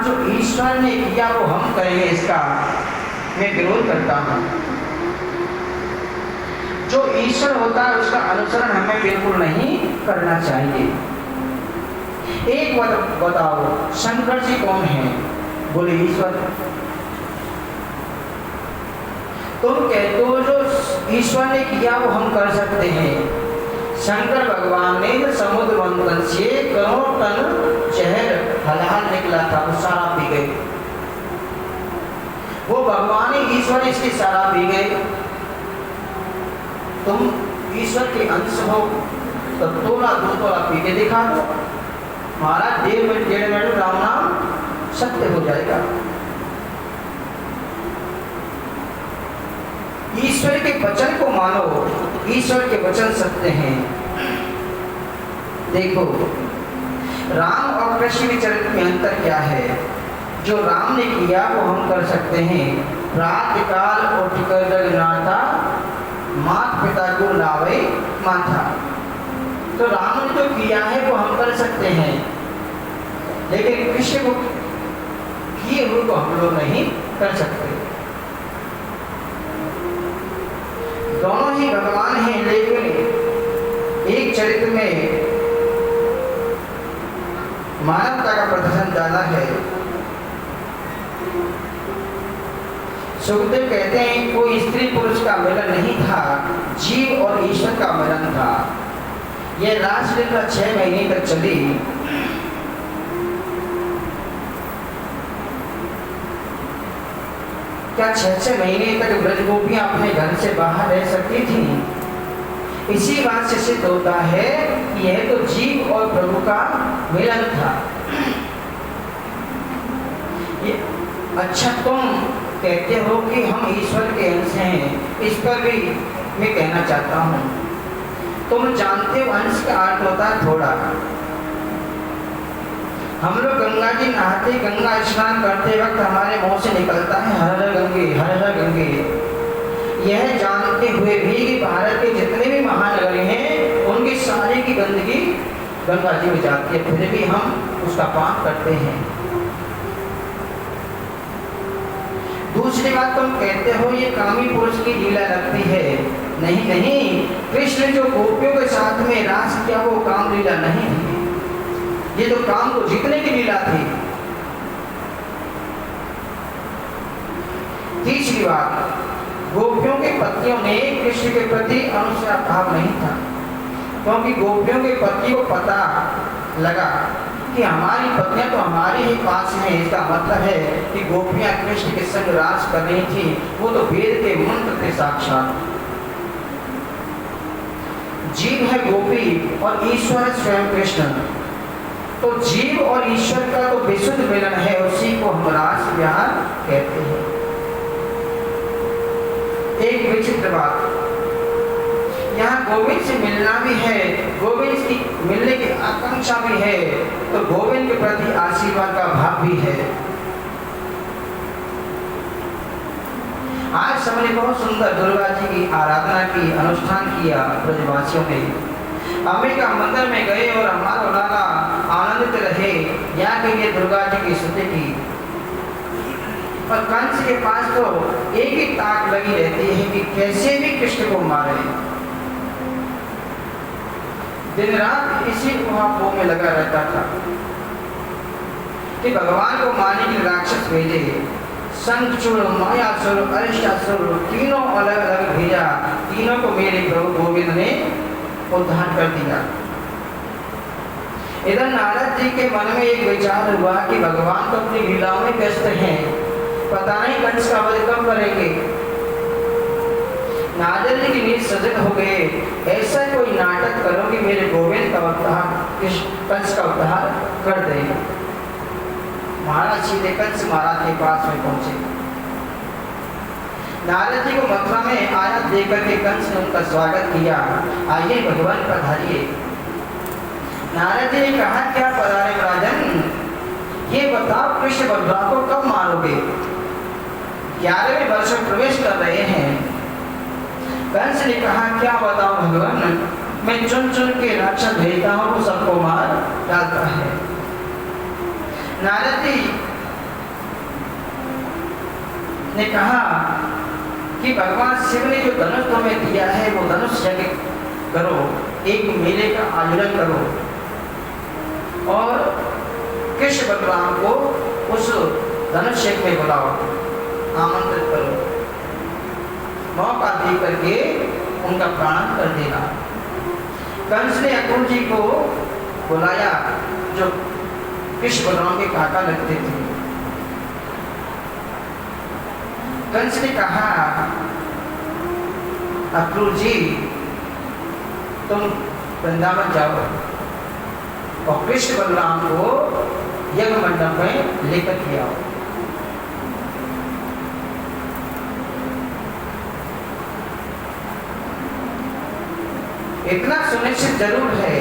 जो ईश्वर ने किया वो हम करेंगे, इसका मैं विरोध करता हूँ। जो ईश्वर होता है उसका अनुसरण हमें बिल्कुल नहीं करना चाहिए। एक बात बताओ, शंकर जी कौन है? बोले ईश्वर। तुम कहते हो जो ईश्वर ने किया वो हम कर सकते हैं। शंकर भगवान ने समुद्र मंथन से करोड़ टन जहर हलाल निकला था, वो सारा पी गए। वो भगवान ही ईश्वर, इसकी सारा पी गए। तुम ईश्वर के अंश हो तो तोला दो तोला पी के दिखा दो, महाराज 1.5 मिनट राम नाम सत्य हो जाएगा। ईश्वर के वचन को मानो, ईश्वर के वचन सत्य हैं। देखो राम और कृष्ण के चरित्र में अंतर क्या है? जो राम ने किया वो हम कर सकते हैं। प्रातः काल उठकर जगन्नाथा, माता पिता को लावे माथा। तो राम ने जो किया है वो हम कर सकते हैं, लेकिन कृष्ण को किए हुए को हम लोग नहीं कर सकते। दोनों ही भगवान हैं, लेकिन एक चरित्र में मानवता का प्रदर्शन ज्यादा है। सुखदेव कहते हैं कोई स्त्री पुरुष का मिलन नहीं था, जीव और ईश्वर का मिलन था। यह रासलीला 6 महीने तक चली। क्या 6 महीने तक ब्रजगोपियां अपने घर से बाहर रह सकती थीं? इसी बात से सिद्ध होता है कि यह तो जीव और प्रभु का मिलन था। अच्छा, तुम कहते हो कि हम ईश्वर के अंश हैं, इस पर भी मैं कहना चाहता हूँ। तुम जानते हो अंश का अर्थ होता है थोड़ा। हम लोग गंगा जी नहाते, गंगा स्नान करते वक्त हमारे मुंह से निकलता है हर हर गंगे, हर हर गंगे। यह जानते हुए भी कि भारत के जितने भी महानगर हैं उनकी सारी की गंदगी गंगा जी में जाती है, फिर भी हम उसका पान करते हैं। दूसरी बात, तुम कहते हो ये कामी पुरुष की लीला लगती है। नहीं नहीं, कृष्ण जो गोपियों के साथ में रास किया वो काम लीला नहीं थी, ये तो काम को जीतने की लीला थी। तीसरी बात, गोपियों के पतियों ने कृष्ण के प्रति अनुसार भाव नहीं था, क्योंकि गोपियों के पति को पता लगा कि हमारी पत्नियां तो हमारे ही पास हैं। इसका मतलब है कि गोपियां कृष्ण के संग रास कर रही थी, वो तो वेद के मंत्र थे साक्षात। जीव है गोपी और ईश्वर स्वयं कृष्ण, तो जीव और ईश्वर का तो विशुद्ध मिलन है, उसी को हम रास विहार कहते हैं। एक विचित्र बात, यहाँ गोविंद से मिलना भी है, गोविंद की मिलने की आकांक्षा भी है, तो गोविंद के प्रति आशीर्वाद का भाव भी है। आज सबने बहुत सुंदर दुर्गा जी की आराधना की, अनुष्ठान किया ब्रजवासियों ने। अंबिका मंदिर में गए और हमारा लाला आनंदित रहे, यहाँ के लिए दुर्गा जी की स्तुति की। और कंस के पास तो एक ही ताक लगी रहती है कि कैसे भी कृष्ण को मारे। दिन रात इसी उहापोह में लगा रहता था कि भगवान को मारने के राक्षस भेजे। शंखचूड़, मायासुर, अरिष्टासुर तीनों अलग अलग भेजा, तीनों को मेरे प्रभु गोविंद ने उद्धार कर दिया। इधर नारद जी के मन में एक विचार हुआ कि भगवान तो अपनी लीलाओं में व्यस्त हैं, पता नहीं कंस का वध कब करेंगे। नारद जी की नींद सजग हो गए, ऐसा कोई नाटक करो कि मेरे गोविंद का उद्धार, कंस का उद्धार कर दे। महाराज सीधे कंस महाराज के पास में पहुंचे। नारद जी को मथुरा में आया देकर के कंस ने उनका स्वागत किया, आइए भगवान पधारिए। नारद जी ने कहा, क्या पधारे राजन, ये बताओ कृष्ण बलराम को कब मारोगे? 11वें वर्ष में प्रवेश कर रहे हैं। कंस ने कहा, क्या बताओ भगवान, मैं चुन चुन के राक्षस भेजता हूँ, वो सबको मार डालता है। नारद जी ने कहा कि भगवान शिव ने जो धनुष तुम्हें दिया है वो धनुष यज्ञ करो, एक मेले का आयोजन करो और कृष्ण बलराम को उस धनुष यज्ञ में बुलाओ, आमंत्रित करो, मौका दे करके उनका प्राण कर देना। कंस ने अक्रूर जी को बुलाया जो कृष्ण बलराम के काका लगते थे। कंस ने कहा अक्रूर जी तुम वृंदावन जाओ और कृष्ण बलराम को यज्ञ मंडप में लेकर के आओ। इतना सुनिश्चित जरूर है।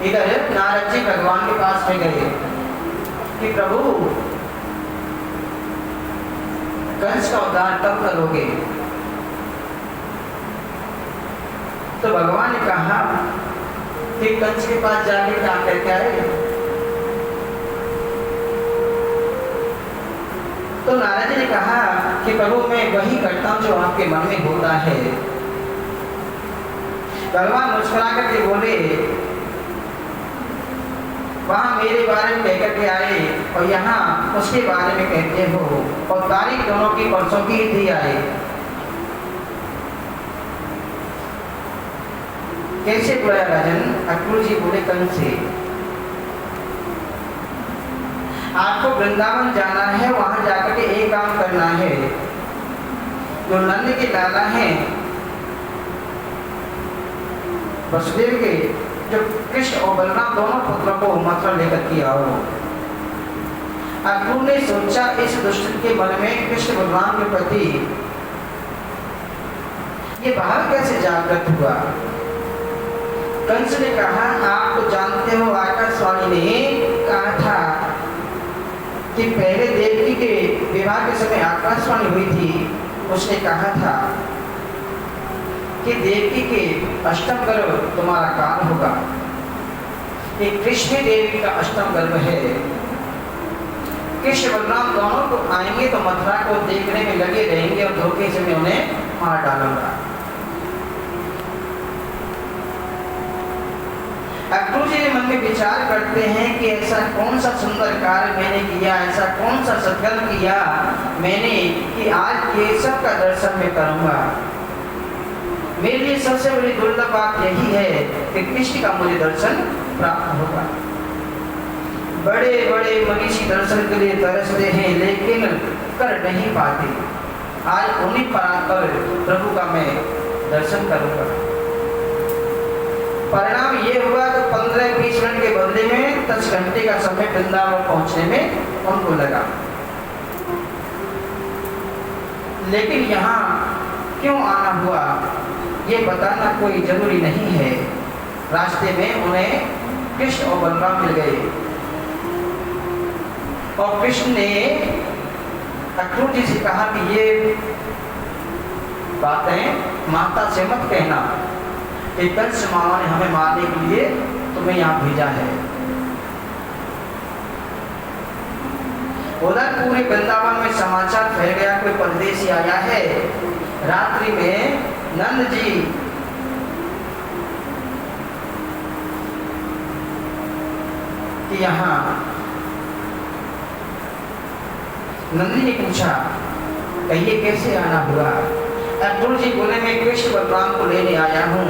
इधर नारद जी भगवान के पास में गए कि प्रभु कंस का उद्धार कब करोगे? तो भगवान ने कहा कि कंस के पास जाके क्या करके आए? तो नारद जी ने कहा कि प्रभु मैं वही करता हूं जो आपके मन में होता है। भगवान मुस्कुरा करके बोले वहां मेरे बारे में कहकर के आए और यहाँ उसके बारे में कहते हो, और तारीख दोनों की परसों की ही आए। कैसे बुलाया राजन? अक्रूर जी बोले कंस से आपको वृंदावन जाना है, वहां जाकर के एक काम करना है। जो नंद के लाला हैं वसुदेव के, जो कृष्ण और बलराम दोनों पुत्रों को मथुरा लेकर के आओ। अक्रूर ने सोचा इस दुष्ट के मन में कृष्ण बलराम के प्रति ये भाव कैसे जागृत हुआ? कंस ने कहा आप तो जानते हो आकाशवाणी ने कहा था कि पहले देवकी के विवाह के समय आकाशवाणी हुई थी। उसने कहा था कि देवकी के अष्टम गर्भ तुम्हारा काल होगा। ये कृष्ण देवी का अष्टम गर्भ है। कृष्ण बलराम दोनों को आएंगे तो मथुरा को देखने में लगे रहेंगे और धोखे से मैं उन्हें मार डालूंगा। अक्रूर जी मन में विचार करते हैं कि ऐसा कौन सा सुंदर कार्य मैंने किया, ऐसा कौन सा सत्कर्म किया मैंने कि आज ये सब का दर्शन मैं करूंगा। मेरे लिए सबसे बड़ी दुर्लभ बात यही है कि कृष्ण का मुझे दर्शन प्राप्त होगा। बड़े बड़े मनीषी दर्शन के लिए तरसते हैं लेकिन कर नहीं पाते। आज उन्हीं पर प्रभु का मैं दर्शन करूंगा। परिणाम ये हुआ कि 15-20 मिनट के बदले में 10 घंटे का समय वृंदावन पहुंचने में उनको लगा। लेकिन यहाँ क्यों आना हुआ ये बताना कोई जरूरी नहीं है। रास्ते में उन्हें कृष्ण और बलराम मिल गए और कृष्ण ने अक्रूर जी से कहा कि ये बातें माता से मत कहना कि कंस मामा ने हमें मारने के लिए तुम्हें यहाँ भेजा है। उधर पूरे वृंदावन में समाचार फैल गया कोई परदेसी आया है। रात्रि में नंद जी कि यहाँ नंदी ने पूछा कहिए कैसे आना हुआ? अक्रूर जी बोले मैं कृष्ण बलराम को लेने आया हूँ।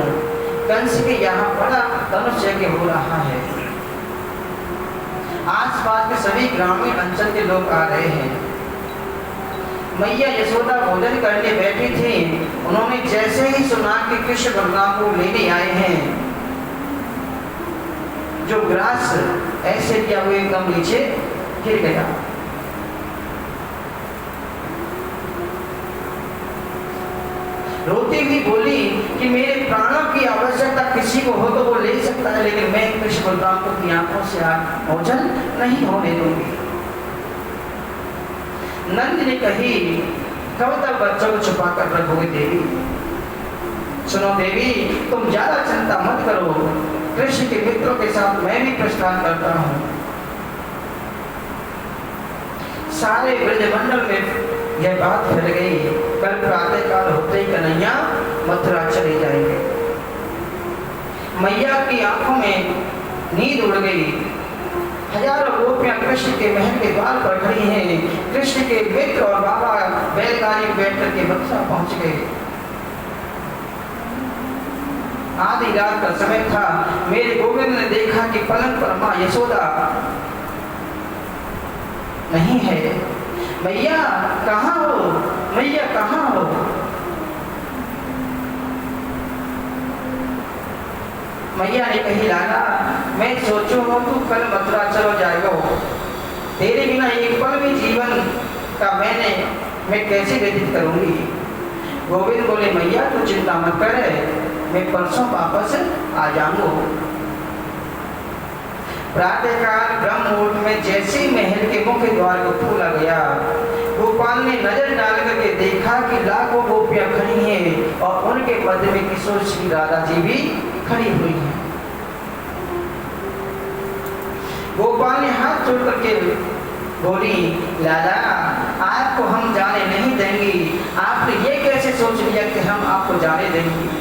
कंस के यहाँ बड़ा धनुष यज्ञ हो रहा है। आसपास के सभी ग्रामीण अंचल के लोग आ रहे हैं। मैया यशोदा भोजन करने बैठी थी। उन्होंने जैसे ही सुना कि कृष्ण बलराम को लेने आए हैं, जो ग्रास ऐसे किया हुए एकदम नीचे गिर गया। रोती हुई बोली कि मेरे प्राणों की आवश्यकता किसी को हो तो वो ले सकता है, लेकिन मैं कृष्ण बलराम को की आंखों से ओझल नहीं होने दूंगी। नंद ने कही कब तक बच्चों को छुपा कर रखोगे देवी? सुनो देवी, तुम ज्यादा चिंता मत करो। कृष्ण के मित्रों के साथ मैं भी प्रस्थान करता हूँ। सारे ब्रजमंडल में यह बात फैल गई। कल प्रातः काल होते ही कन्हैया मथुरा चले जाएंगे। मैया की आंखों में नींद उड़ गई। हजारों गोपियां कृष्ण के महल के द्वार पर खड़ी हैं। कृष्ण के मित्र और बाबा बैलगाड़ी बैठ करके मथुरा पहुंच गए। आधी रात का समय था। मेरे गोविंद ने देखा कि पलंग पर मां यशोदा नहीं है। मैया कहाँ हो, मैया कहाँ हो? मैया ने कही, लाला मैं सोचू हो तू कल मथुरा चलो जाएगा, तेरे बिना एक पल भी जीवन का मैं कैसे व्यतीत करूंगी? गोविंद बोले, मैया तू चिंता मत कर, मैं परसों वापस आ जाऊंगा। प्रातःकाल ब्रह्म मुहूर्त में जैसे ही महल के मुख्य द्वार को खोला गया, गोपाल ने नजर डाल करके देखा कि लाखों गोपियां खड़ी हैं और उनके मध्य में किशोर श्री राधा जी भी खड़ी हुई हैं। गोपाल ने हाथ जोड़ करके बोली, लाला आपको हम जाने नहीं देंगे। आपने ये कैसे सोच लिया कि हम आपको जाने देंगे?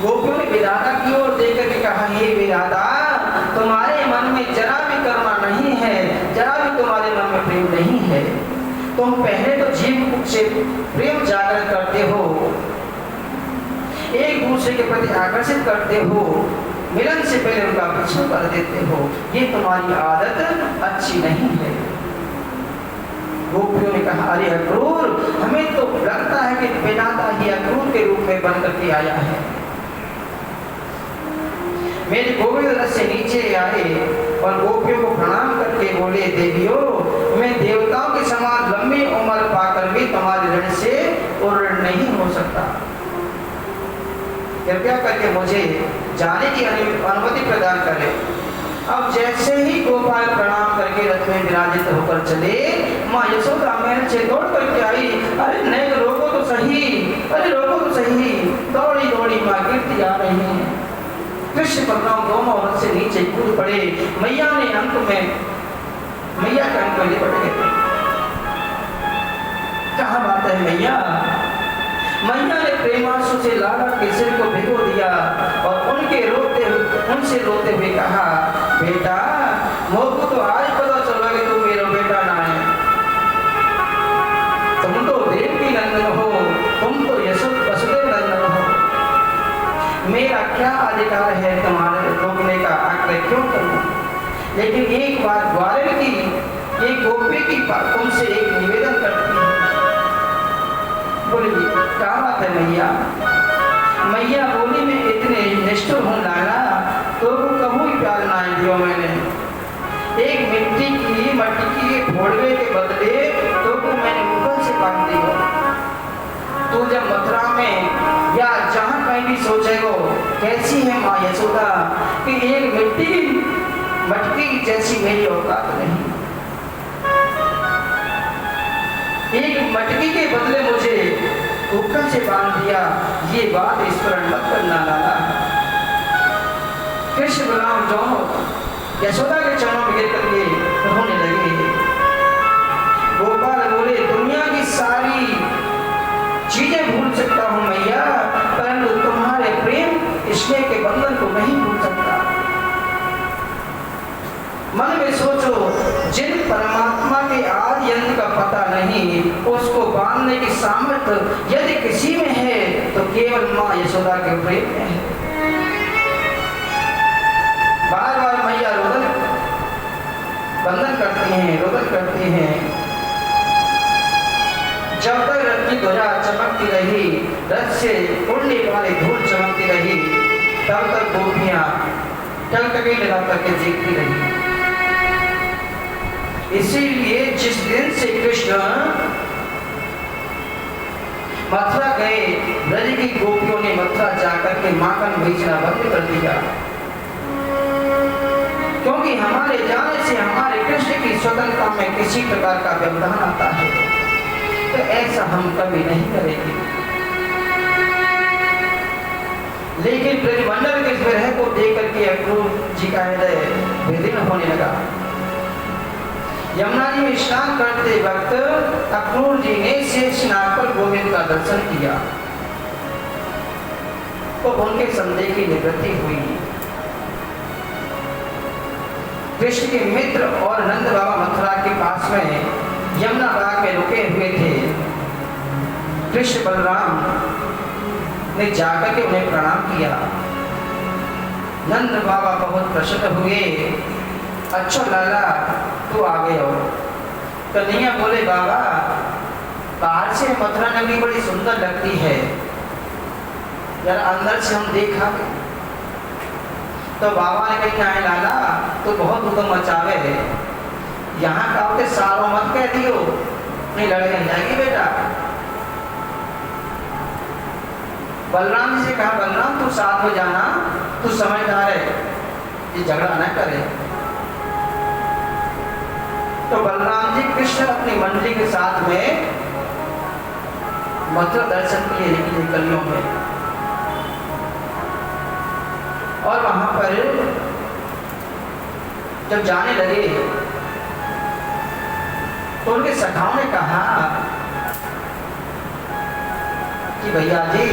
गोपियों ने विराधा की ओर देख करके कहा, हे विराधा, तुम्हारे मन में जरा भी करुणा नहीं है, जरा भी तुम्हारे मन में प्रेम नहीं है। तुम पहले तो जीव से प्रेम जागृत करते हो, एक दूसरे के प्रति आकर्षित करते हो, मिलन से पहले उनका पीछा कर देते हो। ये तुम्हारी आदत अच्छी नहीं है। गोपियों ने कहा, अरे अक्रूर, हमें तो लगता है कि विधाता ही अक्रूर के रूप में बन करके आया है। मेरे गोविंद रथ से नीचे आए और गोपियों को प्रणाम करके बोले, देवियों, मैं देवताओं के समान लंबी उम्र पाकर भी तुम्हारे ऋण से ऋण नहीं हो सकता। कृपया करके मुझे जाने की अनुमति प्रदान करें। अब जैसे ही गोपाल प्रणाम करके रथ में विराजित होकर चले, माँ यशोदा महल से दौड़ करके आई। अरे नहीं, रोको तो सही, अरे रोको तो सही। दौड़ी दौड़ी माँ गिरती आ रही है। कृष्ण बलराम दोनों रथ से नीचे कूद पड़े। मैया ने अंत में मैया के अंक में लिपट गए। कहाँ बात है मैया? मैया ने प्रेमांशु से लाला के सिर को भिगो दिया और उनसे रोते हुए कहा, बेटा, मोको तो आज पता चला कि तुम मेरा बेटा ना है। तुम तो देवकी नंदन हो, तुम तो वसुदेव नंदन हो। मेरा क्या अधिकार है तुम्हारे रोकने का? आग्रह क्यों करूं? लेकिन एक बात ग्वालियर की एक गोपी की तुमसे एक निवेदन करती है। बोली, क्या बात है मैया? मैया बोली, मैं इतने निष्ठुर हूँ लाला, तो कहूँ ही प्यार ना दियो मैंने। एक मिट्टी की मटकी के घोड़वे के बदले तो मैंने ऊपर से बांध दी हो। तू जब मथुरा में या जहाँ कहीं भी सोचेगो, कैसी है माँ यशोदा कि एक मटकी जैसी मेरी औकात नहीं। एक मटकी के बदले मुझे ऊपर से बांध दिया, ये बात स्मरण मत करना लाला। कृष्ण बलराम दोनों यशोदा के चरणों में गिर करके रोने लगे। गोपाल बोले, दुनिया की सारी चीजें भूल सकता हूँ मैया, परंतु तुम्हारे प्रेम स्नेह के बंधन को नहीं भूल सकता। मन में सोचो, जिन परमात्मा के आदि अंत का पता नहीं, उसको बांधने की सामर्थ्य यदि किसी में है तो केवल माँ यशोदा के प्रेम में है। बार बार मैया बंधन करती हैं। जब तक रथ की ध्वजा चमकती रही, रथ से उड़ने वाली धूल चमकती रही, तब तक गोपियां टकटकी लगा करके देखती रही। इसीलिए जिस दिन से कृष्ण मथुरा गए, ब्रज की गोपियों ने मथुरा जाकर के माखन बेचना बंद कर दिया, क्योंकि हमारे जाने से हमारे कृष्ण की स्वतंत्रता में किसी प्रकार का व्यवधान आता है। तो ऐसा हम कभी नहीं करेंगे। लेकिन ब्रजमंडल के इस विरह को देख करके अक्रूर जी का हृदय विदीर्ण होने लगा। यमुना जी में स्नान करते वक्त अक्रूर जी ने शेषनाग पर गोविंद का दर्शन किया तो उनके संदेह की निवृत्ति हुई। कृष्ण के मित्र और नंद बाबा मथुरा के पास में यमुना बाग में रुके हुए थे। कृष्ण बलराम ने जाकर के उन्हें प्रणाम किया। नंद बाबा बहुत प्रसन्न हुए। अच्छा लाला तू आ गए हो। कन्हैया बोले बाबा बाहर से मथुरा नगरी बड़ी सुंदर लगती है, यार अंदर से हम देखा। तो बाबा ने कही है लाला तो बहुत हुक्म मचावे है, यहाँ का होते सारों मत कह दियो नहीं लड़के जाएगी बेटा। बलराम जी से कहा बलराम तू साथ में जाना, तू समझदार है, ये झगड़ा न करे। तो बलराम जी कृष्ण अपनी मंडली के साथ में मथुरा दर्शन के लिए निकले गलियों में, और वहां पर जब जाने लगे तो उनके सखाओं ने कहा कि भैया जी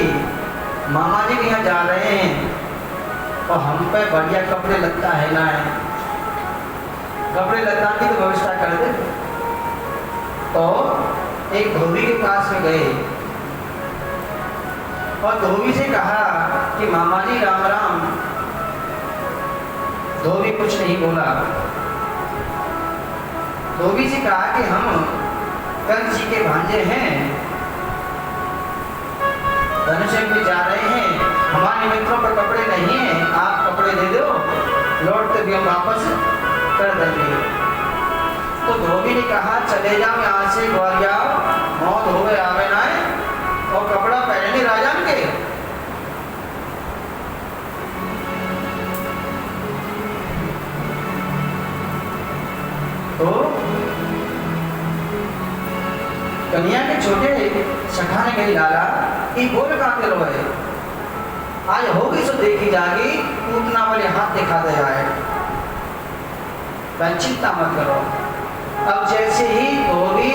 मामा जी के यहाँ जा रहे हैं और हम पे बढ़िया कपड़े लगता है ना है, कपड़े लत्ता की तो व्यवस्था कर दे। तो एक धोबी के पास में गए और धोबी से कहा कि मामा जी राम राम। धोबी कुछ नहीं बोला। धोबी से कहा कि हम कंस जी के भांजे हैं, धनुषम पे जा रहे हैं, हमारे मित्रों पर कपड़े नहीं हैं, आप कपड़े दे दो, लौटते भी हम वापस कर देंगे। तो धोबी ने कहा चले जाओ यहाँ से ग्वालिया, मौत हो गए आवे ना है, और कपड़ा पहने राजान के। तो कन्या के छोटे सखा ने कही लाला ये बोल काटे लो है, आज होगी सो देखी जागी, उतना वाले हाथ दिखा दे आए, चिंता मत करो। अब जैसे ही धोबी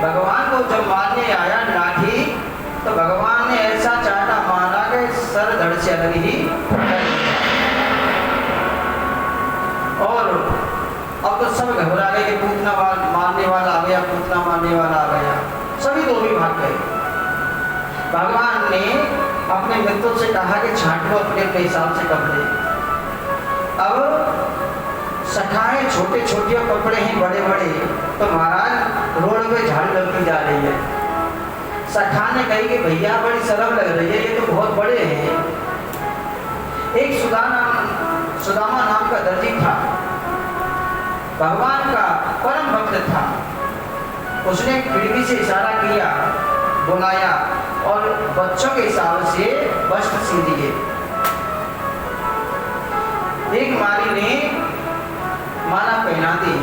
भगवान को जब मारने आया लाठी, तो भगवान ने ऐसा चाटा मारा कि सर धड़ से अलग ही। और अब तो सब घबरा गए कि पूतना मारने वाला आ गया, पूतना मारने वाला आ गया, सभी धोबी भाग गए। भगवान ने अपने मित्रों से कहा कि छांट लो अपने अपने हिसाब से कपड़े। अब सखाएं छोटे छोटे कपड़े हैं बड़े बड़े, तो महाराज रोड पे झाड़ लगती जा रही है। सखा ने कही कि भैया बड़ी शर्म लग रही है, ये तो बहुत बड़े हैं। एक सुदामा नाम का दर्जी था, भगवान का परम भक्त था। उसने खिड़की से इशारा किया, बुलाया और बच्चों के हिसाब से वस्त्र सी दिए। एक माली ने माला पहना दी।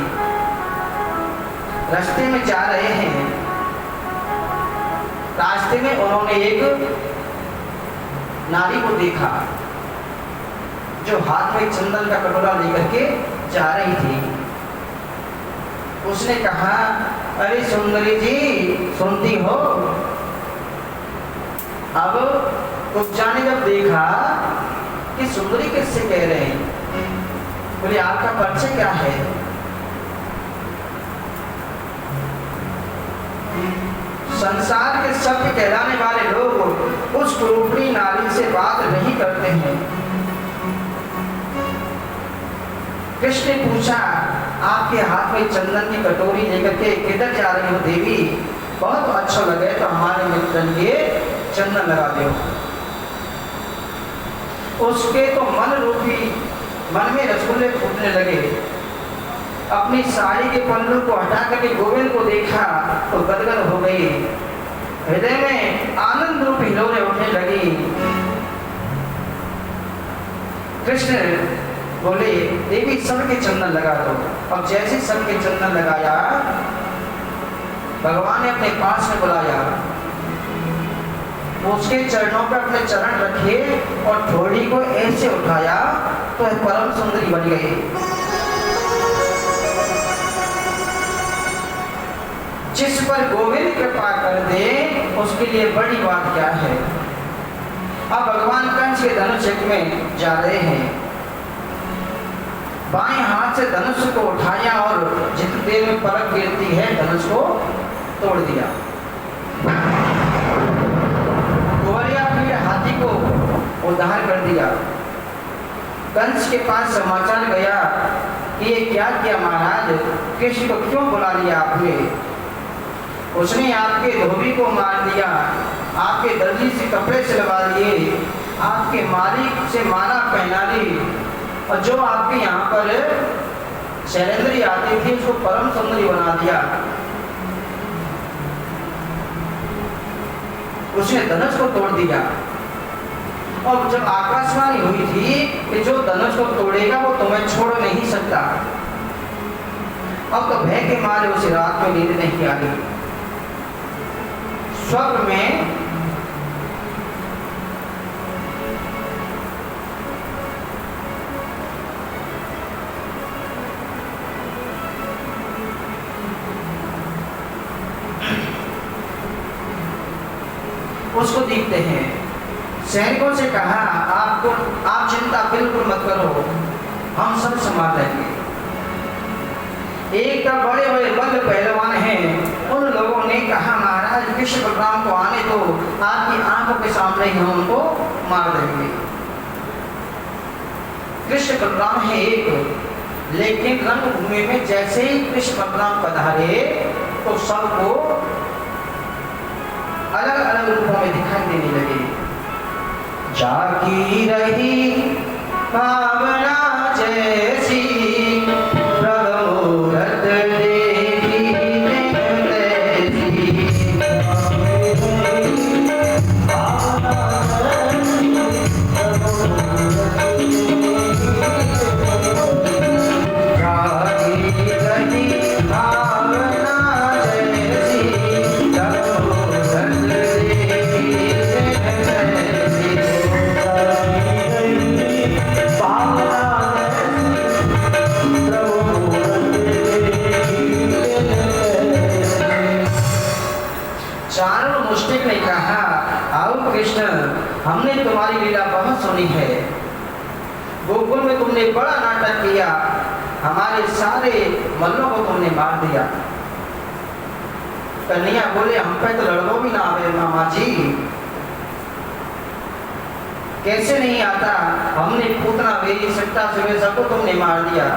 रास्ते में जा रहे हैं, रास्ते में उन्होंने एक नारी को देखा जो हाथ में चंदन का कटोरा लेकर के जा रही थी। उसने कहा अरे सुंदरी जी सुनती हो। अब कुब्जा ने जब देखा कि सुंदरी किससे कह रहे हैं, बोले आपका परिचय क्या है? संसार के सत्य कहलाने वाले लोग उस कुरूपी नारी से बात नहीं करते हैं। कृष्ण ने पूछा आपके हाथ में चंदन की कटोरी लेकर के किधर जा रही हो देवी? बहुत अच्छा लगे तो हमारे मित्र के चंदन लगा दो। उसके तो मन में रसगुल्ले फूटने लगे। अपनी साड़ी के पल्लू को हटा करके गोविंद को देखा तो गदगद हो गई। हृदय में आनंद रूप हिलोरे उठने लगी। कृष्ण बोले देवी सबके चंदन लगा दो। अब जैसे सबके चंदन लगाया, भगवान ने अपने पास में बुलाया, उसके चरणों पर अपने चरण रखे और थोड़ी को ऐसे उठाया तो परम सुंदरी बन गई। पर गोविंद कृपा कर दे, उसके लिए बड़ी बात क्या है। अब भगवान कंस के धनुष यज्ञ में जा रहे हैं। बाएं हाथ से धनुष को उठाया और जितनी देर में पलक गिरती है धनुष को तोड़ दिया। गोवरिया फिर हाथी को उद्धार कर दिया। कंस के पास समाचार गया कि ये क्या किया महाराज, कृष्ण को क्यों बुला लिया आपने। उसने आपके धोबी को मार दिया, आपके दर्जी से कपड़े सिलवा लिए, आपके मालिक से माला पहना ली, और जो आपके यहाँ पर शैलेंद्री आती थी उसको परम सुंदरी बना दिया। उसने धनुष को तोड़ दिया। और जब आकाशवाणी हुई थी कि जो धनुष को तोड़ेगा वो तुम्हें छोड़ नहीं सकता, अब तो भय के मारे उसे रात में नींद नहीं आई। स्वर्ग में उसको देखते हैं। सैनिकों से कहा आप चिंता बिल्कुल मत करो, हम सब संभाल लेंगे। एक तो बड़े बड़े बल पहलवान हैं, उन लोगों ने कहा महाराज कृष्ण बलराम को आने दो, आपकी आंखों के सामने ही हम उनको मार देंगे। कृष्ण बलराम है एक, लेकिन रंगभूमि में जैसे ही कृष्ण बलराम पधारे तो सबको अलग अलग रूपों में दिखाई देने लगे। जागी रही भावना जैसी प्रभुरत देवी हमने तुम्हारी लीला बहुत सुनी है। गोकुल में तुमने बड़ा नाटक किया, हमारे सारे मल्लों को तुमने मार दिया। कन्हैया बोले हम पे तो लड़को भी ना आवे मामा जी। कैसे नहीं आता, हमने पूतना वेरी सट्टा सुबह सबको तुमने मार दिया।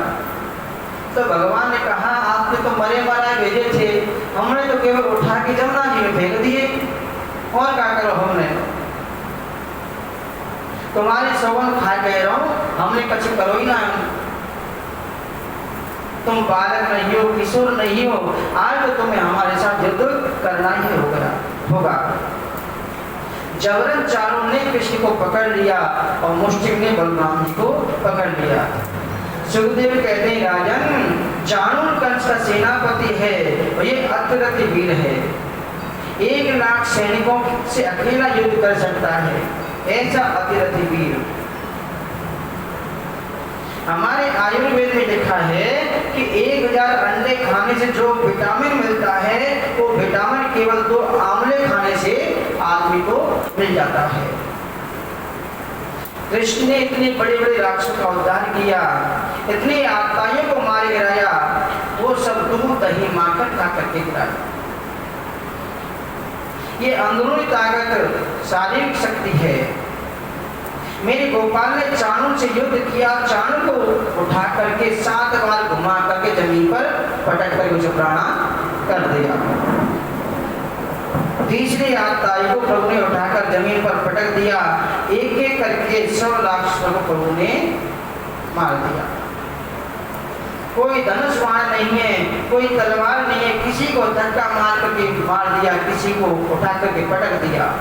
तो भगवान ने कहा आपने तो मरे मारा भेजे थे, हमने तो केवल उठा के जमुना जी में फेंक दिए, और क्या करो हमने। तुम्हारी सौगंध खा कह रहा हूं, हमने कुछ करो ही ना। तुम बालक नहीं हो, किशोर नहीं हो, आज तो तुम्हें हमारे साथ युद्ध करना ही होगा। जबरन चारों ने कृष्ण को पकड़ लिया और मुष्टिक ने बलराम जी को पकड़ लिया। सुखदेव कहते हैं राजन, चाणूर कंस का सेनापति है और ये अत्यंत वीर है, 1 लाख सैनिकों से अकेला युद्ध कर सकता है, ऐसा अतिरथी वीर। हमारे आयुर्वेद में लिखा है कि 1000 अंडे खाने से जो विटामिन मिलता है वो विटामिन केवल 2 आंवले खाने से आदमी को मिल जाता है। कृष्ण ने इतने बड़े बड़े राक्षसों का उद्धार किया, इतने आताइयों को मार गिराया, वो सब दूध दही माखन खा करके गिराया। ये अंदरूनी ताकत, शारीरिक शक्ति है। मेरे गोपाल ने चाणूर से युद्ध किया, चाणूर को उठा करके 7 बार घुमा करके जमीन पर पटक कर उसे प्राणा कर दिया। तीसरी आताई को प्रभु ने उठाकर जमीन पर पटक दिया, एक एक करके 100 लाख को प्रभु ने मार दिया। कोई धनुष बाण नहीं है, कोई तलवार नहीं है, किसी को धक्का मार करके मार दिया, किसी को उठा करके पटक दिया।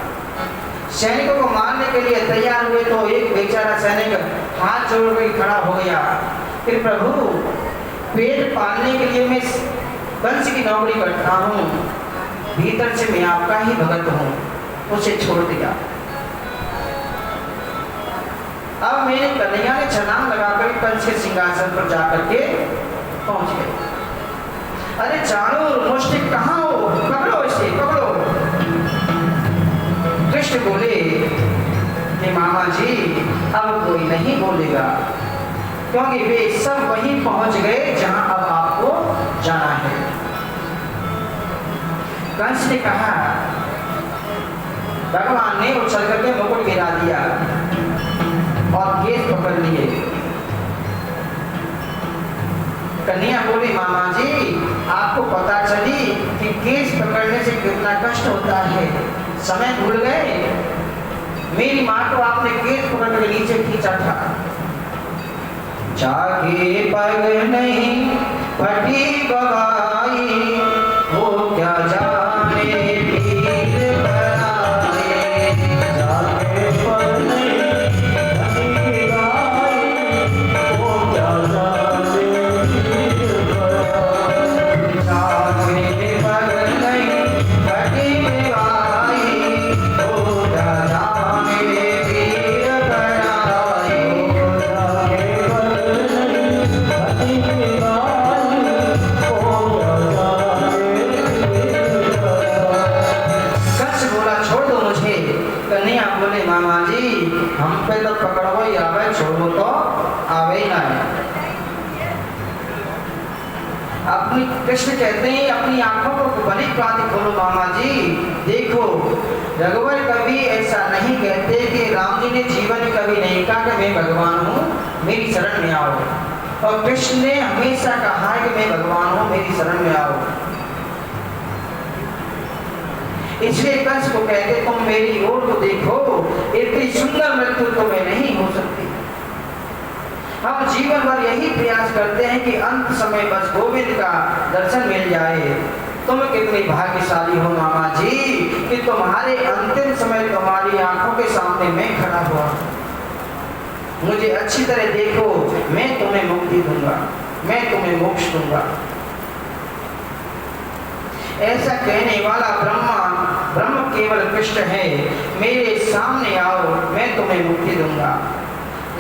सैनिकों को मारने के लिए तैयार हुए तो एक बेचारा सैनिक हाथ जोड़ कर खड़ा हो गया, फिर प्रभु पेट पालने के लिए मैं कंस की नौकरी करता हूँ, भीतर से मैं आपका ही भगत हूँ, उसे छोड़ दिया। अब मेरे कन्हैया ने छलांग लगाकर कंस के सिंहासन पर जाकर के पहुंच गए। अरे चाणूर मुष्टिक कहाँ हो, पकड़ो इसे, पकड़ो। कृष्ण बोले कि मामा जी अब कोई नहीं बोलेगा, क्योंकि वे सब वहीं पहुंच गए जहां अब आपको जाना है। कंस ने कहा, भगवान ने उछल करके मुकुट गिरा दिया और केस पकड़ लिए। कन्या बोली, मामा जी आपको पता चली कि केस पकड़ने से कितना कष्ट होता है, समय भूल गए। मेरी माँ को आपने केस पकड़ के नीचे खींचा था। जागे पग नहीं फटी बगाई, वो क्या जाने पीर पराए। जागे पग नहीं फटी बगाई, वो क्या जाने पीर पराए। जागे पग नहीं फटी बगाई, वो क्या जाने पीर पराए। जागे कन्या बोले, मामा जी हम पे तो पकड़ो ही आवे, छोड़ो तो आवे ही ना है। अपनी कृष्ण कहते हैं अपनी आंखों को भली भांति खोलो मामा जी। देखो रघुवर कभी ऐसा नहीं कहते कि राम जी ने जीवन में कभी नहीं कहा कि मैं भगवान हूँ मेरी शरण में आओ, और कृष्ण ने हमेशा कहा है कि मैं भगवान हूँ मेरी शरण में आओ। इसलिए कंस को कहते तुम मेरी ओर को देखो, इतनी सुंदर मृत्यु तुम्हें नहीं हो सकती। हम जीवन भर यही प्रयास करते हैं कि अंत समय बस गोविंद का दर्शन मिल जाए। तुम कितनी भाग्यशाली हो मामा जी कि तुम्हारे अंतिम समय तुम्हारी आंखों के सामने मैं खड़ा हुआ। मुझे अच्छी तरह देखो, मैं तुम्हें मुक्ति दूंगा, मैं तुम्हें मोक्ष दूंगा। ऐसा कहने वाला ब्रह्म केवल कृष्ण है। मेरे सामने आओ, मैं तुम्हें मुक्ति दूंगा।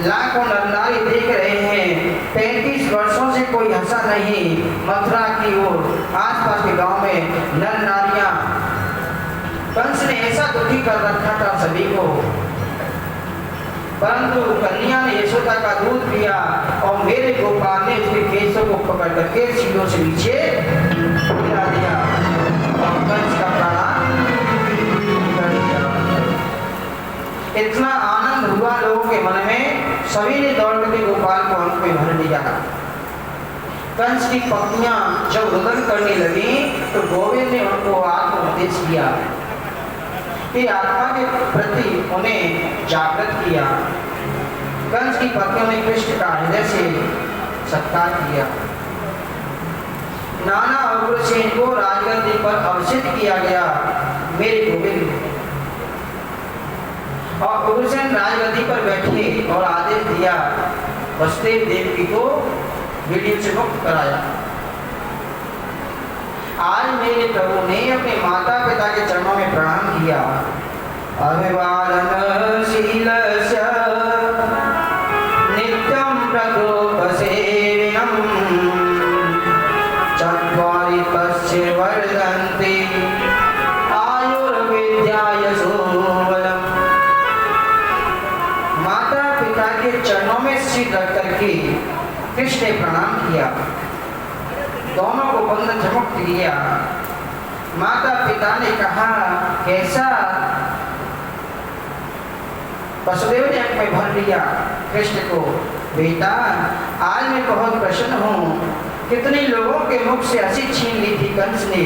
लाखों नर नारी देख रहे हैं, 35 वर्षों से कोई हंसा नहीं। मथुरा की ओर आसपास के गांव में नर नारियां, कंस ने ऐसा दुखी कर रखा था सभी को, परंतु कन्या ने यशोदा का दूध पिया और मेरे गोपाल ने उसके केसों को पकड़ करके सीढ़ियों से नीचे गिरा दिया और कंस का प्राण कर दिया। इतना आनंद हुआ लोगों के मन में, सभी ने दौड़ करके गोपाल को अंक में भर लिया। कंस की पत्नियां जब रुदन करने लगी तो गोविंद ने उनको आत्मोपदेश किया कि आत्मा के प्रति उन्हें जागृत किया। कंस की पत्नियों ने कृष्ण का हृदय से सत्कार किया। नाना उग्रसेन को राजगद्दी पर अवसित किया गया मेरे गोविंद, और उग्रसेन राजगद्दी पर बैठे और आदेश दिया, वसुदेव देवकी को विलय से मुक्त कराया। आज मेरे प्रभु ने अपने माता पिता के चरणों में प्रणाम किया। अभिवादनशीलस्य नित्यं प्रकोपसेविनं चत्वारि तस्य वर्धन्ते आयुर्विद्या यशोबलम्। माता पिता के चरणों में सिर रख करके कृष्ण ने प्रणाम किया, दोनों को बंधन से मुक्त किया। माता पिता ने कहा, कैसा? वसुदेव ने अंक में भर लिया कृष्ण को, बेटा आज मैं बहुत प्रसन्न हूँ, कितने लोगों के मुख से हंसी छीन ली थी कंस ने,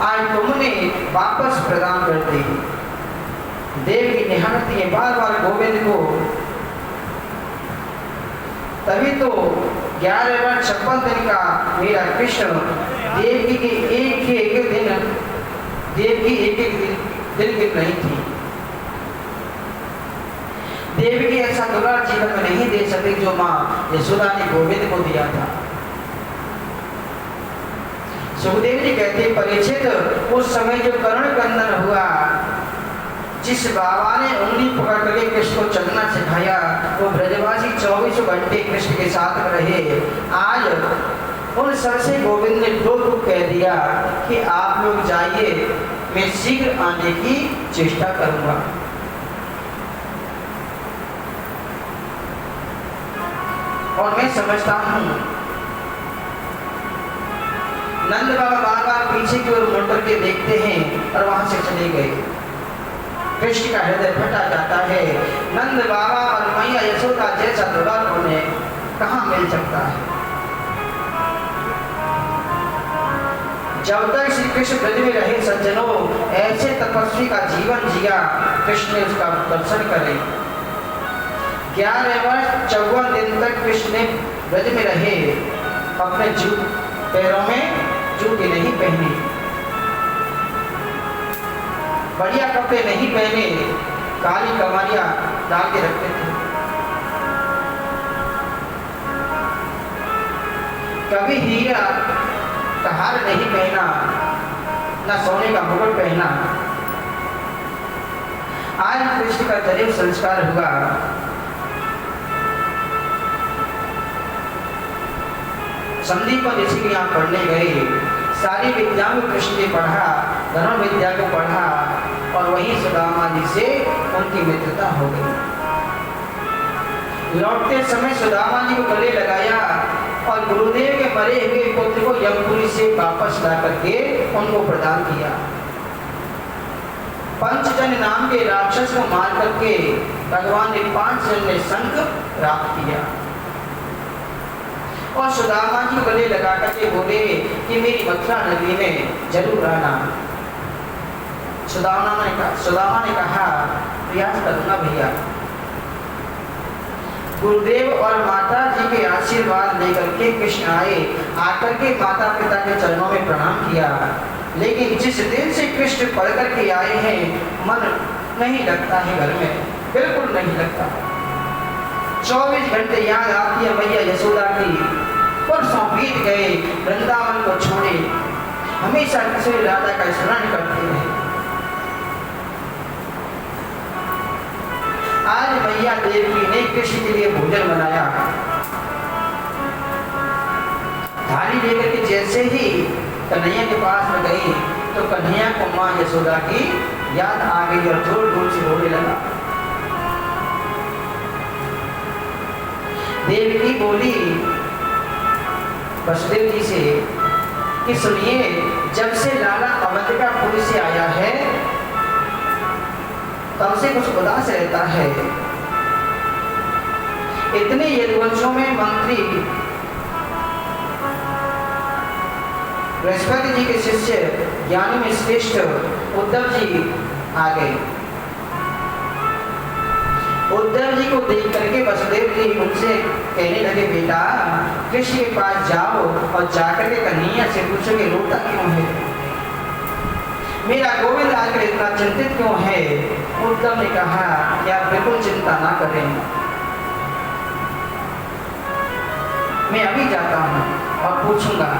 आज तुमने वापस प्रदान कर दी। देव की निहारती है बार बार गोविंद को, तभी तो 11 वर्ष 56 दिन का मेरा कृष्ण देवकी के एक दिन, देवकी एक दिन गिर नहीं थी। देवकी ऐसा दुलार जीवन में नहीं दे सके जो माँ यशोदा ने गोविंद को दिया था। सुखदेव जी कहते, परीक्षित उस समय जो कर्ण कंदन हुआ, जिस बाबा ने उंगली पकड़ करके कृष्ण को चलना सिखाया, वो ब्रजवासी 24 घंटे कृष्ण के साथ में रहे। आज उन समय से गोविंद ने दो टूक कह दिया कि आप लोग जाइए, मैं शीघ्र आने की चेष्टा करूंगा। और मैं समझता हूं नंद बाबा बार बार पीछे की ओर मुड़ करके देखते हैं और वहां से चले गए। कृष्ण का हृदय फटा जाता है। नंद बाबा और मैया यशोदा जैसा दुलार उन्हें कहां मिल सकता है। जब तक श्री कृष्ण ब्रज में रहे सज्जनों, ऐसे तपस्वी का जीवन जिया, कृष्ण ने उसका दर्शन करे। 11 वर्ष 54 दिन तक कृष्ण ने ब्रज में रहे, अपने पैरों में जूते नहीं पहने, बढ़िया कपड़े नहीं पहने, काली कमारियां डाल के रखते थे। कभी हीरा का हार नहीं पहना, न सोने का मुकुट पहना। आज कृष्ण का जन्म संस्कार हुआ। संदीप ऋषि के यहाँ पढ़ने गए, सारी विद्या में कृष्ण ने पढ़ा, धर्म विद्या को पढ़ा और वहीं सुदामा जी से उनकी मित्रता हो गई। लौटते समय सुदामा जी को गले लगाया और गुरुदेव के मरे हुए पुत्र को यमपुरी से वापस ला करके उनको प्रदान किया। पंचजन नाम के राक्षस को मार करके भगवान ने 5 जन ने शंख प्राप्त किया और सुदामा जी गले लगा करके बोले कि मेरी मथुरा नगरी में जरूर आना। सुदामा ने कहा प्रयास करूंगा भैया। गुरुदेव और माता जी के आशीर्वाद लेकर के कृष्ण आए, आकर के माता पिता के चरणों में प्रणाम किया। लेकिन जिस दिन से कृष्ण पढ़ करके आए हैं, मन नहीं लगता है घर में, बिल्कुल नहीं लगता। 24 घंटे याद आती है मैया यशोदा की। परसों बीत गए, वृंदावन को छोड़े, हमेशा किसी राधा का स्मरण करते हैं। आज मैया देवी ने कृष्ण के लिए भोजन बनाया। थाली लेकर के जैसे ही कन्हैया के पास में गई तो कन्हैया को माँ यशोदा की याद आ गई और जोर जोर से रोने लगा। देवी बोली वसुदेव जी से कि सुनिए, जब से लाला अवंतिकापुरी से आया है तब से कुछ उदास रहता है। इतने यदुवंशों में मंत्री बृहस्पति जी के शिष्य ज्ञानी में श्रेष्ठ उद्धव जी आ गए। उद्धव जी को देख करके वसुदेव जी उनसे कहने लगे, बेटा कृष्ण के पास जाओ और जाकर के कन्हैया से पूछो कि रोता क्यों है, मेरा गोविंद आकर इतना चिंतित क्यों है। उद्धव ने कहा कि आप बिल्कुल चिंता ना करें, मैं अभी जाता हूँ और पूछूंगा।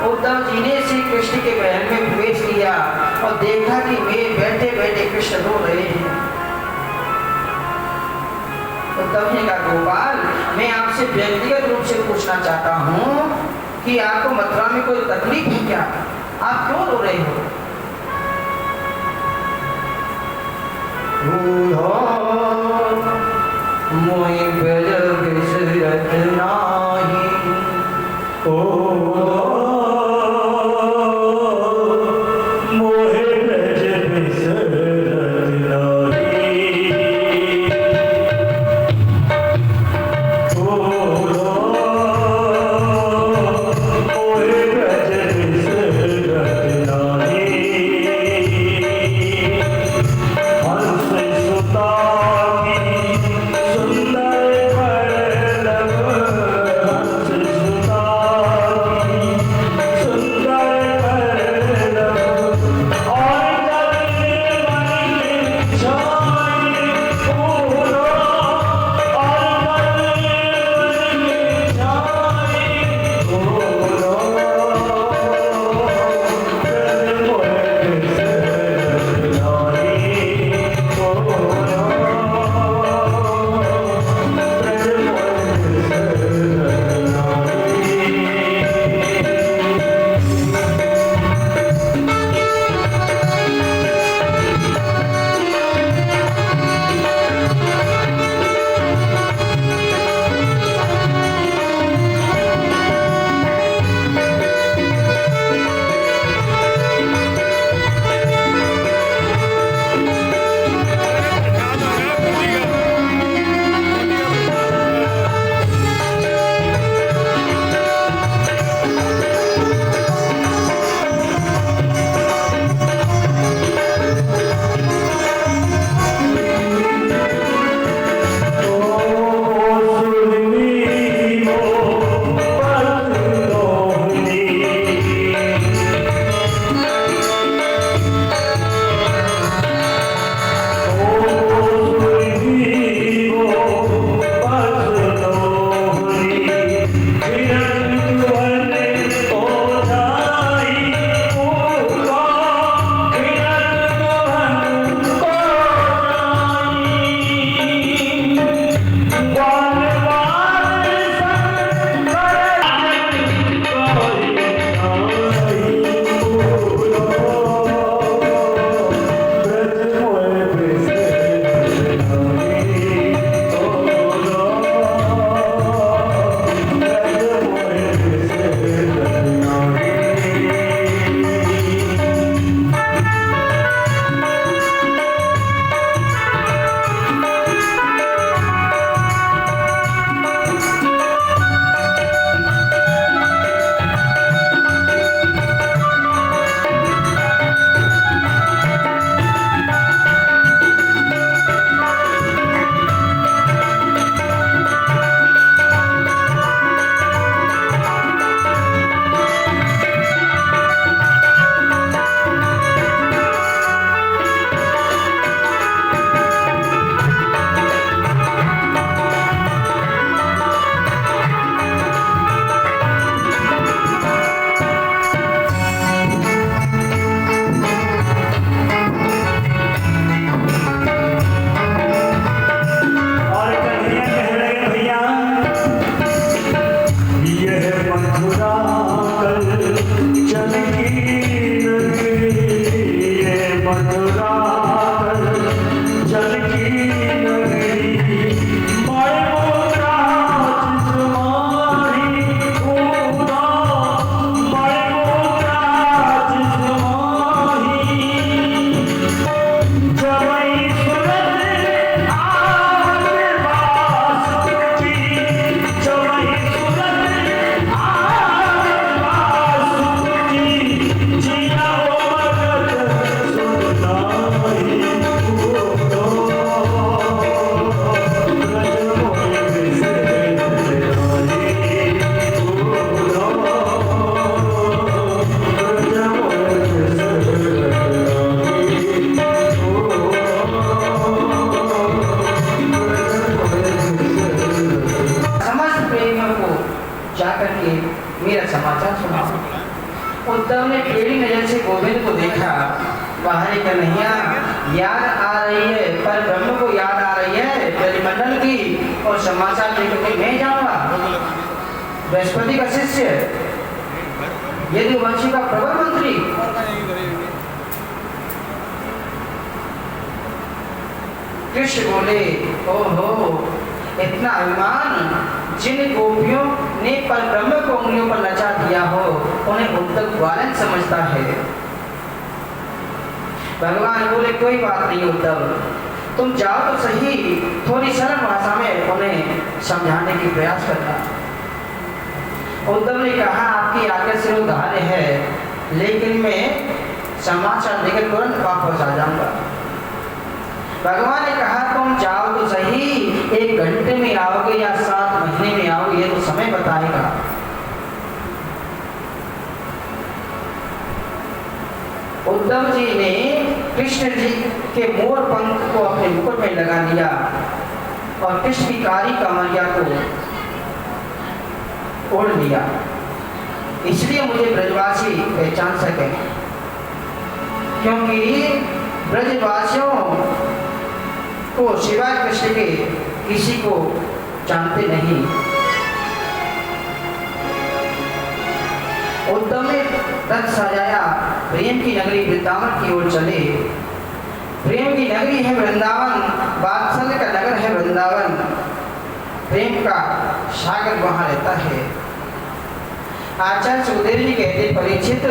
उद्धव जी ने श्री कृष्ण के महल में प्रवेश किया और देखा कि वे बैठे बैठे कृष्ण रो रहे हैं। उद्धव ने कहा, गोपाल मैं आपसे व्यक्तिगत रूप से पूछना चाहता हूँ कि आपको मथुरा में कोई तकलीफ है क्या, आप क्यों रो रहे हो। मोहि ब्रज बिसरत नाही, मोहि ब्रज बिसरत नाही, मोहि ब्रज बिसरत नाही। सुंदर मथुरा कल चलगी नगरी, ये मथुरा कल चलगी नगरी। बड़े मोरा जिसमाही ऊना, बड़े मोरा जिसमाही, जवई सुरत आगे बासुकी, जवई सुरत आगे बासुकी, जिया हो मगन सुनाई ऊना, ब्रज मोहे बिसरे आई ऊना, ब्रज मोहे बिसरे समस्त प्रेमियों को जाकर के मेरा समाचार सुनाओ। उद्धव ने टेढ़ी नजर से गोविंद को देखा। बाहरी कन्हैया याद आ रही है, पर ब्रह्म को याद आ रही है ब्रजमंडल की, और समाचार लेकर के मैं जाऊंगा। बृहस्पति का शिष्य, यदुवंशी का प्रबल मंत्री, कृष्ण बोले, ओहो इतना अभिमान, जिन गोपियों ने पर ब्रह्म को उंगलियों पर नचा दिया हो उन्हें उद्धव ग्वालन समझता है। भगवान बोले, कोई बात नहीं उद्धव, तुम जाओ तो सही, थोड़ी सरल भाषा में उन्हें समझाने की प्रयास करना। उद्धव ने कहा, आपकी आज्ञा से उद्धार है, लेकिन मैं समाचार देकर तुरंत वापस आ जाऊंगा। भगवान ने कहा, तुम जाओ तो सही, 1 घंटे में आओगे या 7 महीने में आओगे, ये तो समय बताएगा। उद्धव जी ने कृष्ण जी के मोर पंख को अपने मुकुट में लगा लिया और कृष्ण की कारी कमरिया को ओढ़ लिया, इसलिए मुझे ब्रजवासी पहचान सके, क्योंकि ब्रजवासियों को सिवाय कृष्ण के किसी को जानते नहीं। उद्धव ने रथ सजाया, प्रेम की नगरी वृंदावन की ओर चले। प्रेम की नगरी है वृंदावन, वात्सल्य का नगर है वृंदावन, प्रेम का सागर वहां रहता है। आचार्य सुखदेव जी कहते, परीक्षित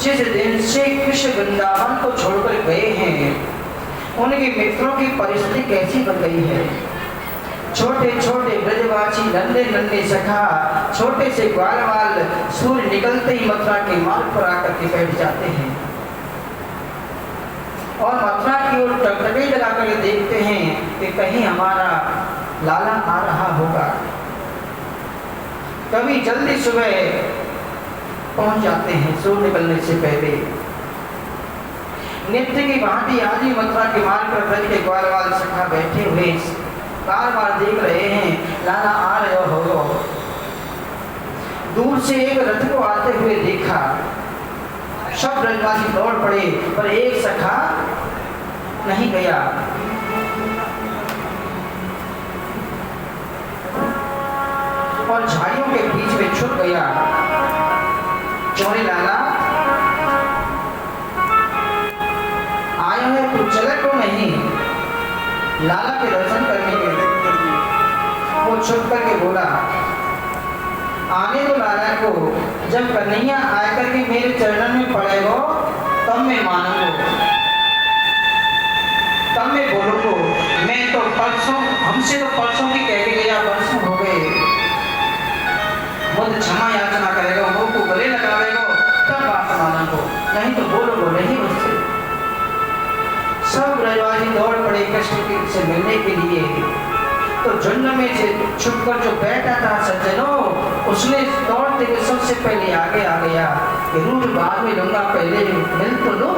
जिस दिन से कृष्ण वृंदावन को छोड़कर गए हैं, उनके मित्रों की परिस्थिति कैसी बन गई है। छोटे छोटे ब्रजवासी, नन्हे नन्हे सखा, छोटे से ग्वाल वाल सूर्य निकलते ही मथुरा के मार्ग पर आकर के बैठ जाते हैं और मथुरा की ओर टकटकी लगा कर देखते हैं कि कहीं हमारा लाला आ रहा होगा। कभी जल्दी सुबह पहुंच जाते हैं सूर्य निकलने से पहले। नित्य की भांति आदि मथुरा के मार्ग पर ब्रज के ग्वाल वाल सखा बैठे हुए बार बार देख रहे हैं, लाला आ रहे हो। दूर से एक रथ को आते हुए देखा, सब ब्रजवासी दौड़ पड़े, पर एक सखा नहीं गया। और झाड़ियों के बीच में छुप गया। चोरी लाला आया है, तू चले तो नहीं? लाला के दर्शन करने के लिए वो छुप करके बोला, आने दो लाला को, जब कन्हैया आकर के मेरे चरणों में पड़ेगा तब मैं मानूंगा, तब मैं बोलूंगा। मैं तो परसों, हमसे तो परसों की कह के गया, परसों हो गए। मुझे क्षमा याचना करेगा, वो को गले लगावेगा, तब बात मानूंगा, नहीं तो बोलोगे नहीं मुझसे। सब ब्रजवासी दौड़ पड़े कृष्ण से मिलने के लिए। तो झुंड में से छुपकर जो बैठा था सज्जनों, उसने दौड़ते हुए सबसे पहले आगे आ गया कि रूप बाद में लूंगा, पहले मिल तो लो।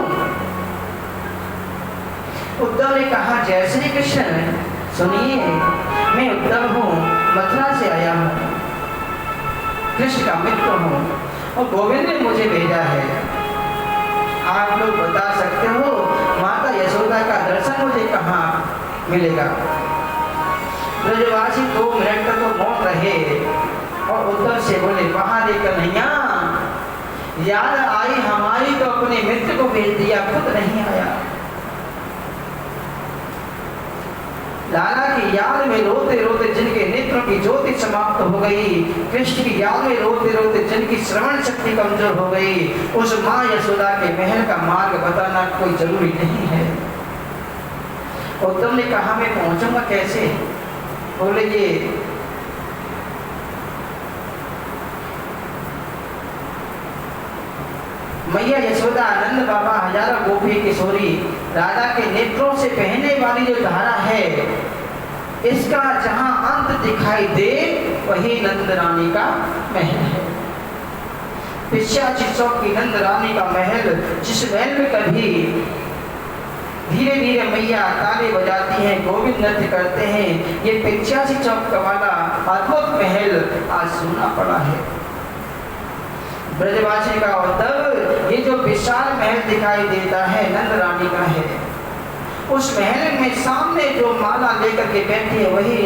उद्धव ने कहा, जय श्री कृष्ण, सुनिए मैं उद्धव हूँ, मथुरा से आया हूँ, कृष्ण का मित्र हूँ और गोविंद ने मुझे भेजा है। आप लोग बता सकते हो माता यशोदा का दर्शन मुझे कहाँ मिलेगा? ब्रजवासी 2 मिनट तक तो मौन रहे और उद्धव से बोले, वहां देखकर याद आई हमारी तो अपने मित्र को भेज दिया, खुद नहीं आया। लाला की याद में रोते रोते जिनके नेत्रों की ज्योति समाप्त हो गई, कृष्ण की याद में रोते रोते जिनकी श्रवण शक्ति कमजोर हो गई, उस माँ यशोदा के महल का मार्ग बताना कोई जरूरी नहीं है। उद्धव ने कहा मैं पहुंचूंगा कैसे? बोले ये मैया यशोदा, नंद बाबा, हजारों गोपी किशोरी, राधा के नेत्रों से बहने वाली जो धारा है, इसका जहां अंत दिखाई दे वही नंद रानी का महल है। पिशाची चौक की नंद रानी का महल, जिस महल में कभी धीरे धीरे मैया ताली बजाती हैं, गोविंद नृत्य करते हैं, ये 85 चौक का वाला अद्भुत महल आज सुनना पड़ा है। ब्रजवासी का उद्धव, ये जो विशाल महल दिखाई देता है नंद रानी का है। उस महल में सामने जो माला लेकर के बैठी है वही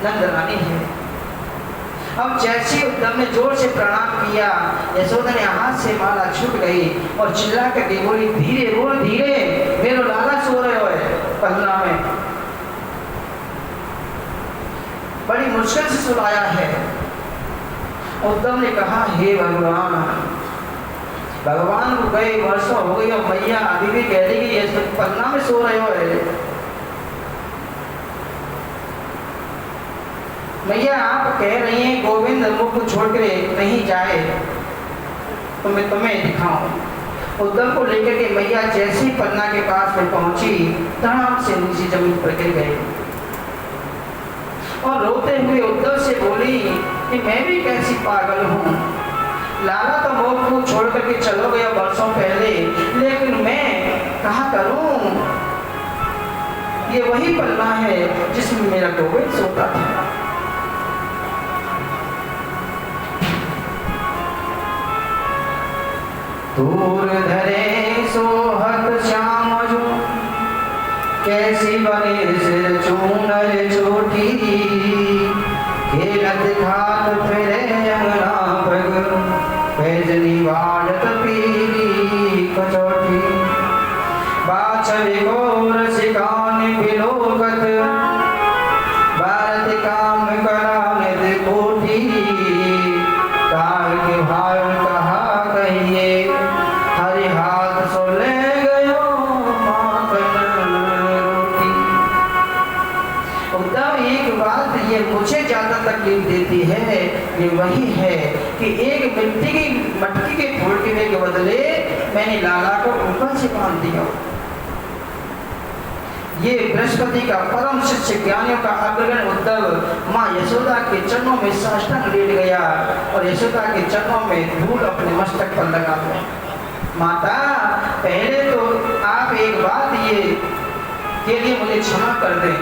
नंद रानी है। अब जैसे उद्धव ने जोर से प्रणाम किया, यशोदा ने हाथ से माला छूट गई और चिल्ला कर बोली, धीरे बोल, धीरे, मेरे लाला सो रहे हो पलना में। बड़ी मुश्किल से सुलाया है। उद्धव ने कहा, हे भगवान, भगवान को गए वर्षों हो गई और मैया अभी भी कह रही कि ये पलना में सो रहे हो। मैया आप कह रही हैं गोविंद मुख को छोड़ कर नहीं जाए, तो मैं तुम्हें दिखाऊं। उद्धव को लेकर के मैया जैसे ही पन्ना के पास में पहुंची, धड़ाम से नीचे जमीन पर गिर गए और रोते हुए उद्धव से बोली कि मैं भी कैसी पागल हूँ। लाला तो मुख को छोड़ करके चलो गया वर्षों पहले, लेकिन मैं कहा करूं, ये वही पन्ना है जिसमें मेरा गोविंद सोता था। दूर धरे सोहत श्याम जो, कैसी बने सिर चूनर चोटी, खेलत खात फिरे अंगना पग, पैजनी वाड़त पीली कचौटी, बाछड़ी को रसिकान बिलोकत, भारत काम करा निध कोठी, काल के भाई कहा कहिए, हरि हाथ सो ले गयो माखन रोटी। उद्धव, एक बात ये मुझे ज्यादा तकलीफ देती है, ये वही है कि एक मिट्टी की मटकी के फोड़ने के बदले मैंने लाला को ऊपर से बांध दिया। ये बृहस्पति का परम शिष्य ज्ञानियों का अग्रगण उद्धव माँ यशोदा के चरणों में साष्टांग लेट गया और यशोदा के चरणों में धूल अपने मस्तक पर लगा दिया। माता, पहले तो आप एक बात ये के लिए मुझे क्षमा कर दें।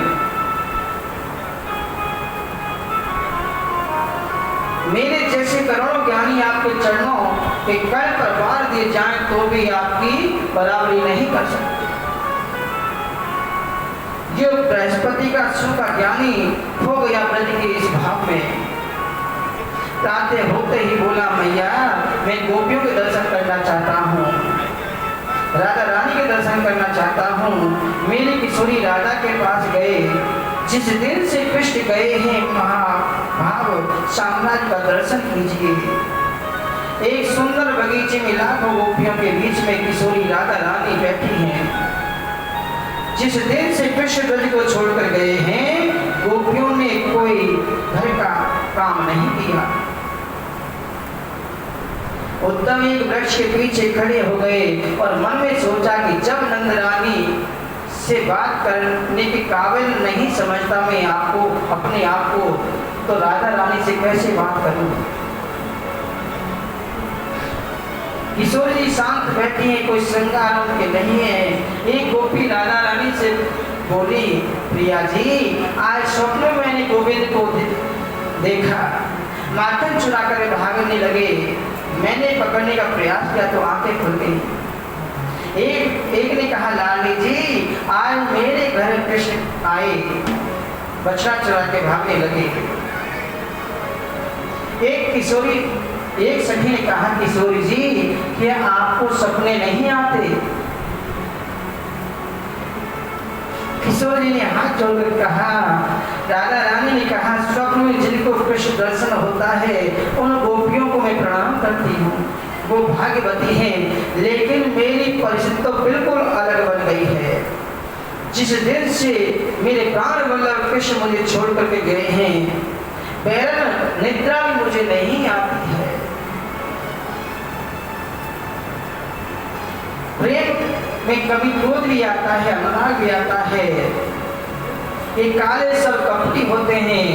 मेरे जैसे करोड़ों ज्ञानी आपके चरणों के कल पर वार दिए जाएं तो भी आपकी बराबरी नहीं कर सकते। जो बृहस्पति का सूखा ज्ञानी हो गया ब्रज के इस भाव में, ताते होते ही बोला, मैया मैं गोपियों के दर्शन करना चाहता हूँ, राधा रानी के दर्शन करना चाहता हूँ। मेरी किशोरी राधा के पास गए, जिस दिन से कृष्ण गए हैं महाभाव साम्राज्य का दर्शन कीजिए। एक सुंदर बगीचे में लाखों गोपियों के बीच में किशोरी राधा रानी बैठी हैं। जिस दिन से कृष्ण ब्रज को छोड़कर गए हैं, गोपियों ने कोई घर का काम नहीं किया। उद्धव एक वृक्ष के पीछे खड़े हो गए और मन में सोचा कि जब नंद रानी से बात करने के काबिल नहीं समझता मैं आपको, अपने आप को, तो राधा रानी से कैसे बात करूं। किशोर जी शांत बैठी हैं, कोई श्रृंगार उनके नहीं है। एक गोपी राधा रानी से बोली, प्रिया जी आज स्वप्न में मैंने गोविंद को देखा, माखन चुरा कर भागने लगे, मैंने पकड़ने का प्रयास किया तो आंखें खुल गई। एक ने कहा, लाली जी आज मेरे घर कृष्ण आए, बछड़ा चुरा के भागने लगे। एक किशोरी एक सखी ने कहा किशोरी जी क्या आपको सपने नहीं आते? किशोर जी ने हाथ जोड़कर कहा, राधा रानी ने कहा स्वप्न में जिनको कृष्ण दर्शन होता है उन गोपियों को मैं प्रणाम करती हूँ, वो भाग्यवती हैं, लेकिन मेरी परिस्थिति तो बिल्कुल अलग बन गई है। जिस दिन से मेरे प्राण वल्लभ कृष्ण मुझे छोड़ करके गए हैं, बैरन निद्रा भी मुझे नहीं आती है। प्रेम में कभी क्रोध भी आता है, अनुराग भी आता है। ये काले सब कपटी होते हैं।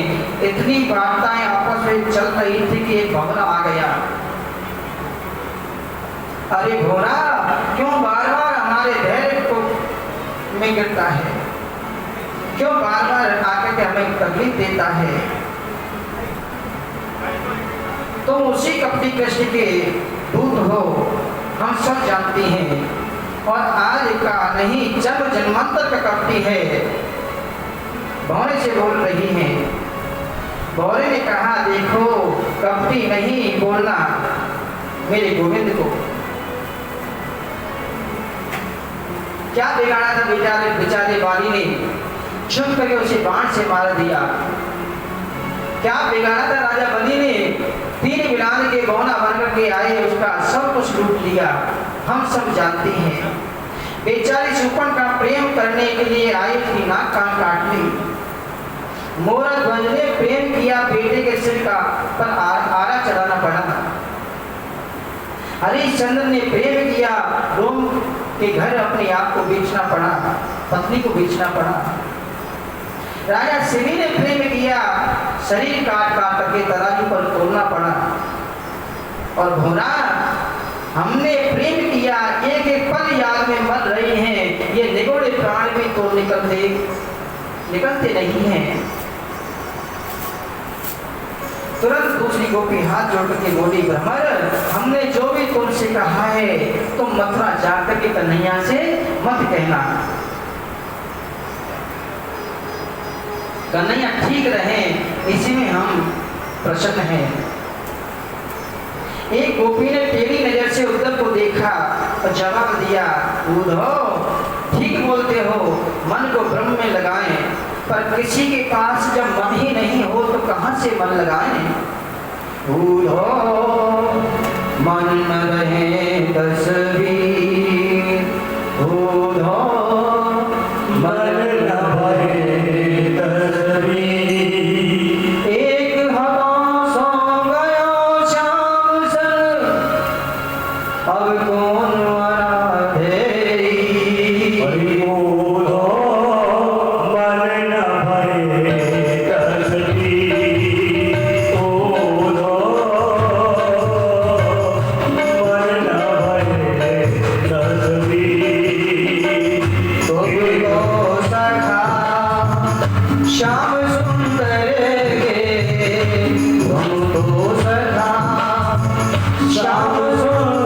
इतनी वार्ताएं आपस में चल रही थी कि एक भवरा आ गया। अरे भोरा क्यों बार बार हमारे धैर्य को में गिरता है, क्यों बार बार आकर के हमें तकलीफ देता है? तुम उसी कपटी कृष्ण के दूत हो, हम सब जानते हैं, और आज का नहीं जब जन्मांतर का कपटी है। भौरे से बोल रही हैं। भौरे ने कहा देखो कपटी नहीं बोलना मेरे गोविंद को। क्या बिगाड़ा था बेचारे बेचारे वाली ने, छुप करके उसे बाण से मार दिया। क्या बिगाड़ा था राजा बलि ने, 3 बिलान के गौना बनकर के आए, उसका सब कुछ लूट लिया। हम सब जानते हैं बेचारी सुपन का प्रेम करने के लिए आई थी, नाक कान काट ली। मोरा ध्वज ने प्रेम किया, बेटे के सिर का पर आरा चढ़ाना पड़ा। हरिश्चंद्र ने प्रेम किया, रोम के घर अपने आप को बेचना पड़ा, पत्नी को बेचना पड़ा। राजा शिवी ने प्रेम किया, शरीर काट काट करके तराजू पर तोलना पड़ा। और भोरा हमने प्रेम किया, एक एक पल याद में मर रही हैं, ये निगोड़े प्राण भी तो निकलते नहीं हैं। तुरंत दूसरी गोपी हाथ जोड़ करके बोली, भ्रमर हमने जो भी तुमसे कहा है तुम मथुरा जाकर के कन्हैया से मत कहना। कन्हैया ठीक रहे इसी में हम प्रसन्न हैं। एक गोपी ने टेढ़ी नजर से उद्धव को देखा और जवाब दिया, उद्धव ठीक बोलते हो, मन को ब्रह्म में लगाएं, पर किसी के पास जब मन ही नहीं हो तो कहां से मन लगाएं? उद्धव मन न रहे तस्वीर, उद्धव मन न भरे तस्वीर। एक हवा सो गयो श्याम सन, अब कौन आराधेरी। श्याम सुंदर गे तुम तो सखा, श्याम सुंदर